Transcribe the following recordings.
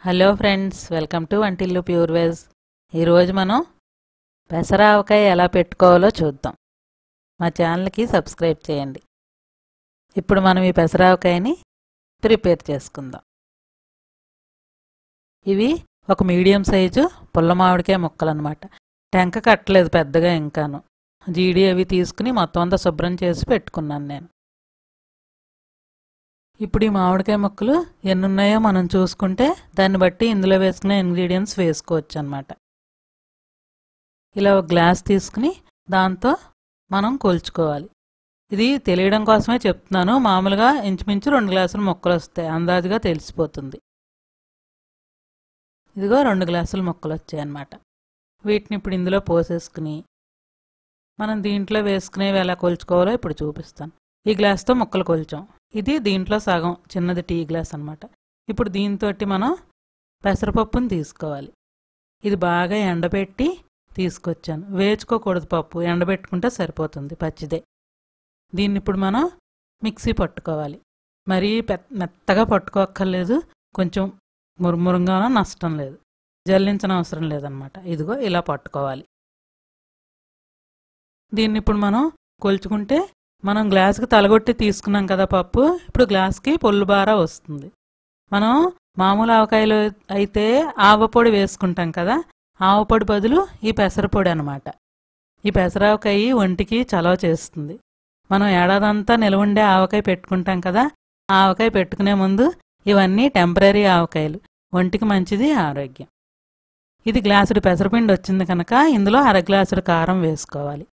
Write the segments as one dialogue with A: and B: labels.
A: Hello friends, welcome to Vantillu pure veg. ఈరోజు మనం పెసరా ఆవకాయ ఎలా పెట్టుకోవాలో చూద్దాం. మా ఛానల్కి సబ్స్క్రైబ్ చేయండి. ఇప్పుడు మనం ఈ పెసరా ఆవకాయని ప్రిపేర్ చేసుకుందాం. ఇవి ఒక మీడియం సైజు పుల్ల మామిడికాయ ముక్కలు అన్నమాట. టెంక కట్టలేదు పెద్దగా, ఇంకాను జీడి అవి తీసుకుని మొత్తం అంతా శుభ్రం చేసి పెట్టుకున్నాను నేను. ఇప్పుడు ఈ మామిడికాయ ముక్కలు ఎన్ని ఉన్నాయో మనం చూసుకుంటే దాన్ని బట్టి ఇందులో వేసుకునే ఇంగ్రీడియంట్స్ వేసుకోవచ్చు అన్నమాట. ఇలా ఒక గ్లాస్ తీసుకుని దాంతో మనం కొలుచుకోవాలి. ఇది తెలియడం కోసమే చెప్తున్నాను. మామూలుగా ఇంచుమించు 2 గ్లాసుల ముక్కలు వస్తాయి, అందాజుగా తెలిసిపోతుంది. ఇదిగో 2 గ్లాసుల ముక్కలు వచ్చాయి అన్నమాట. వీటిని ఇప్పుడు ఇందులో పోసేసుకుని మనం దీంట్లో వేసుకునేవి ఎలా కొలుచుకోవాలో ఇప్పుడు చూపిస్తాను. ఈ గ్లాస్తో ముక్కలు కొలిచాం. ఇది దీంట్లో సగం, చిన్నది టీ గ్లాస్ అన్నమాట. ఇప్పుడు దీంతో మనం పెసరపప్పుని తీసుకోవాలి. ఇది బాగా ఎండబెట్టి తీసుకొచ్చాను. వేచుకోకూడదు పప్పు, ఎండబెట్టుకుంటే సరిపోతుంది, పచ్చిదే. దీన్ని ఇప్పుడు మనం మిక్సీ పట్టుకోవాలి. మరీ మెత్తగా పట్టుకోక్కర్లేదు, కొంచెం మురుమురుగా నష్టం లేదు, జల్లించని అవసరం లేదన్నమాట. ఇదిగో ఇలా పట్టుకోవాలి. దీన్ని ఇప్పుడు మనం కొలుచుకుంటే మనం గ్లాసుకి తలగొట్టి తీసుకున్నాం కదా పప్పు, ఇప్పుడు గ్లాస్కి పొల్లు బారా వస్తుంది. మనం మామూలు ఆవకాయలు అయితే ఆవపొడి వేసుకుంటాం కదా, ఆవపొడి బదులు ఈ పెసరపొడి అనమాట. ఈ పెసరావకాయ ఒంటికి చలవ చేస్తుంది. మనం ఏడాదంతా నిలవుండే ఆవకాయ పెట్టుకుంటాం కదా, ఆవకాయ పెట్టుకునే ముందు ఇవన్నీ టెంపరీ ఆవకాయలు, ఒంటికి మంచిది, ఆరోగ్యం. ఇది గ్లాసుడు పెసరపిండి వచ్చింది కనుక ఇందులో 1/2 గ్లాసుడు కారం వేసుకోవాలి.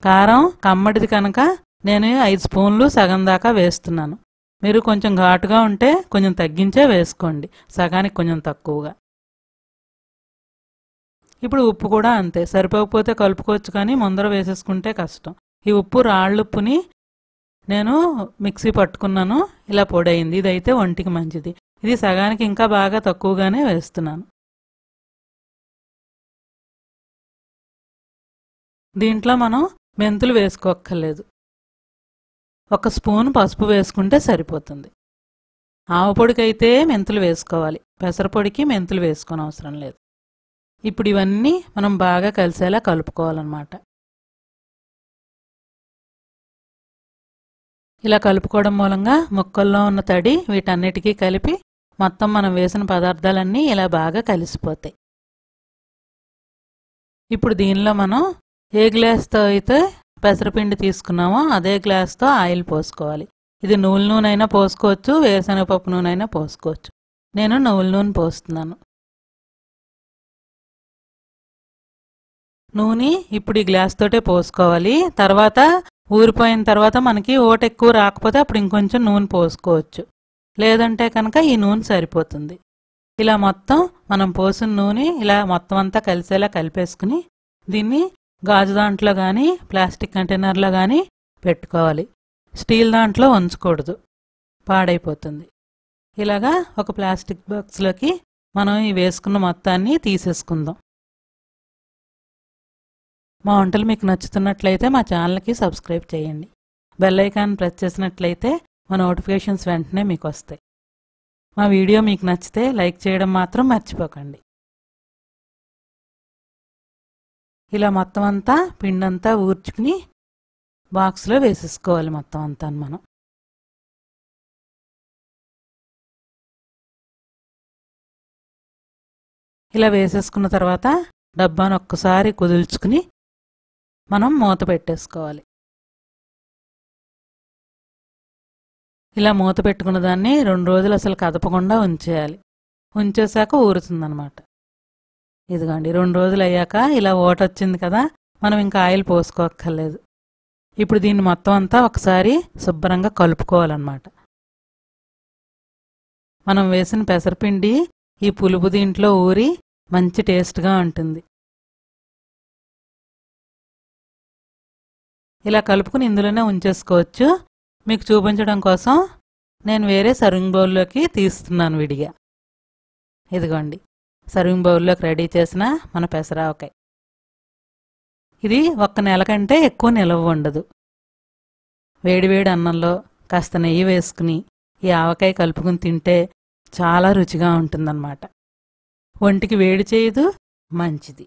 A: కారం కమ్మడిది కనుక నేను 5 స్పూన్లు సగం దాకా వేస్తున్నాను. మీరు కొంచెం ఘాటుగా ఉంటే కొంచెం తగ్గించే వేసుకోండి, సగానికి కొంచెం తక్కువగా. ఇప్పుడు ఉప్పు కూడా అంతే, సరిపోకపోతే కలుపుకోవచ్చు, కానీ ముందర వేసేసుకుంటే కష్టం. ఈ ఉప్పు రాళ్ళుప్పుని నేను మిక్సీ పట్టుకున్నాను, ఇలా పొడైంది. ఇదైతే ఒంటికి మంచిది. ఇది సగానికి ఇంకా బాగా తక్కువగానే వేస్తున్నాను. దీంట్లో మనం మెంతులు వేసుకోక్కర్లేదు. 1 స్పూన్ పసుపు వేసుకుంటే సరిపోతుంది. ఆవపొడికైతే మెంతులు వేసుకోవాలి, పెసరపొడికి మెంతులు వేసుకోని అవసరం లేదు. ఇప్పుడు ఇవన్నీ మనం బాగా కలిసేలా కలుపుకోవాలన్నమాట. ఇలా కలుపుకోవడం మూలంగా ముక్కల్లో ఉన్న తడి వీటన్నిటికీ కలిపి మొత్తం మనం వేసిన పదార్థాలన్నీ ఇలా బాగా కలిసిపోతాయి. ఇప్పుడు దీనిలో మనం ఏ గ్లాస్తో అయితే పెసరపిండి తీసుకున్నామో అదే గ్లాస్తో ఆయిల్ పోసుకోవాలి. ఇది నువ్వుల నూనె అయినా పోసుకోవచ్చు, వేరుశనగపప్పు నూనె అయినా పోసుకోవచ్చు. నేను నువ్వుల నూనె పోస్తున్నాను. నూనె ఇప్పుడు ఈ గ్లాస్ తోటే పోసుకోవాలి. తర్వాత ఊరిపోయిన తర్వాత మనకి ఓట ఎక్కువ రాకపోతే అప్పుడు ఇంకొంచెం నూనె పోసుకోవచ్చు, లేదంటే కనుక ఈ నూనె సరిపోతుంది. ఇలా మొత్తం మనం పోసిన నూనె ఇలా మొత్తం అంతా కలిసేలా కలిపేసుకుని దీన్ని గాజు దాంట్లో కానీ ప్లాస్టిక్ కంటైనర్లో కానీ పెట్టుకోవాలి. స్టీల్ దాంట్లో ఉంచకూడదు, పాడైపోతుంది. ఇలాగా ఒక ప్లాస్టిక్ బాక్స్లోకి మనం ఈ వేసుకున్న మొత్తాన్ని తీసేసుకుందాం. మా వంటలు మీకు నచ్చుతున్నట్లయితే మా ఛానల్కి సబ్స్క్రైబ్ చేయండి. బెల్ ఐకాన్ ప్రెస్ చేసినట్లయితే మా నోటిఫికేషన్స్ వెంటనే మీకు వస్తాయి. మా వీడియో మీకు నచ్చితే లైక్ చేయడం మాత్రం మర్చిపోకండి. ఇలా మొత్తం అంతా పిండంతా ఊర్చుకుని బాక్స్లో వేసేసుకోవాలి మొత్తం అంతా. మనం ఇలా వేసేసుకున్న తర్వాత డబ్బాను ఒక్కసారి కుదుల్చుకుని మనం మూత పెట్టేసుకోవాలి. ఇలా మూత పెట్టుకున్న దాన్ని 2 రోజులు అసలు కదపకుండా ఉంచేయాలి. ఉంచేశాక ఊరుతుందన్నమాట. ఇదిగోండి, 2 రోజులు అయ్యాక ఇలా ఓట వచ్చింది కదా, మనం ఇంకా ఆయిల్ పోసుకోక్కర్లేదు. ఇప్పుడు దీన్ని మొత్తం అంతా ఒకసారి శుభ్రంగా కలుపుకోవాలన్నమాట. మనం వేసిన పెసరపిండి ఈ పులుపు దీంట్లో ఊరి మంచి టేస్ట్గా ఉంటుంది. ఇలా కలుపుకుని ఇందులోనే ఉంచేసుకోవచ్చు. మీకు చూపించడం కోసం నేను వేరే సర్వింగ్ బౌల్లోకి తీస్తున్నాను విడిగా. ఇదిగోండి, సర్వింగ్ బౌల్లోకి రెడీ చేసిన మన పెసరావకాయ. ఇది 1 నెల కంటే ఎక్కువ నిలవ ఉండదు. వేడివేడి అన్నంలో కాస్త నెయ్యి వేసుకుని ఈ ఆవకాయ కలుపుకుని తింటే చాలా రుచిగా ఉంటుందన్నమాట. ఒంటికి వేడి చేయదు, మంచిది.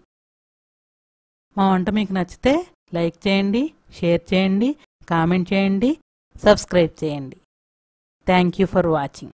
A: మా వంట మీకు నచ్చితే లైక్ చేయండి, షేర్ చేయండి, కామెంట్ చేయండి, సబ్స్క్రైబ్ చేయండి. Thank you for watching.